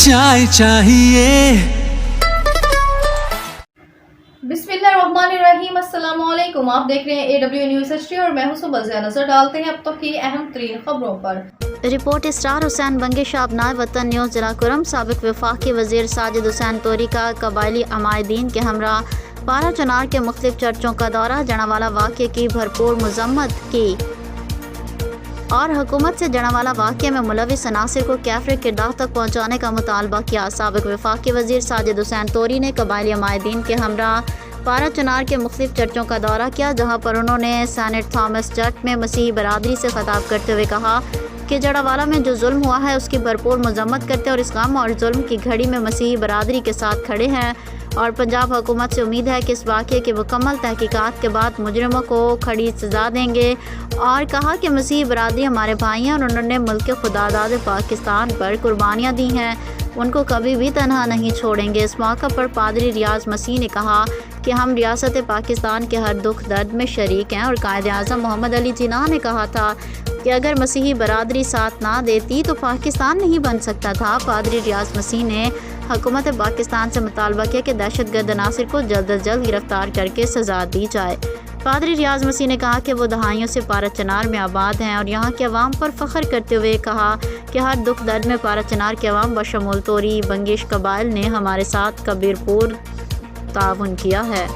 चाय चाहिए। बिस्मिल्लाहिर्रहमानिर्रहीम, अस्सलाम वालेकुम। आप देख रहे हैं AW न्यूज़ HD और मैं हूं सुबह। नजर डालते हैं अब तक की अहम तरीन खबरों पर। रिपोर्ट स्टार हुसैन बंगिश नायब वतन न्यूज़ जिला कुरम साबिक वफाकी वज़ीर साजिद हुसैन तोरी का कबायली अमायदीन के हमरा पारा चनार के मुख्तलिफ चर्चों का दौरा, जनावाला वाक़े की भरपूर मज़म्मत की और हुकूमत से जनावाला वाक़े में मुलविस अनासिर को कैफ़रे किरदार तक पहुँचाने का मुतालबा किया। साबिक वफाकी वज़ीर साजिद हुसैन तोरी ने कबायली अमायदीन के हमरा पारा चनार के मुख्तलिफ चर्चों का दौरा किया, जहाँ पर उन्होंने सेनेट थॉमस चर्च में मसीही बरादरी से खिताब करते हुए कहा कि जड़ावाला में जो जुल्म हुआ है उसकी भरपूर मज़म्मत करते और इस गम और जुल्म की घड़ी में मसीही बरादरी के साथ खड़े हैं और पंजाब हुकूमत से उम्मीद है कि इस वाक़े की मुकम्मल तहकीकात के बाद मुजरिमों को खड़ी सज़ा देंगे। और कहा कि मसीही बरादरी हमारे भाई हैं और उन्होंने मुल्क खुदादाद पाकिस्तान पर कुर्बानियाँ दी हैं, उनको कभी भी तनहा नहीं छोड़ेंगे। इस मौका पर पादरी रियाज मसीह ने कहा कि हम रियासत पाकिस्तान के हर दुख दर्द में शरीक हैं और कायद आज़म मोहम्मद अली जिन्नाह ने कहा था कि अगर मसीही बरादरी साथ ना देती तो पाकिस्तान नहीं बन सकता था। पादरी रियाज मसीह ने हुकूमत पाकिस्तान से मुतालबा किया कि दहशतगर्द अनासिर को जल्द अज जल्द गिरफ्तार करके सज़ा दी जाए। पादरी रियाज मसीह ने कहा कि वो दहाइयों से पारा चनार में आबाद हैं और यहाँ के अवाम पर फ़ख्र करते हुए कहा कि हर दुख दर्द में पारा चनार के अवाम बशमूल तोरी बंगिश कबाइल ने हमारे साथ कबीरपुर ताउन किया है।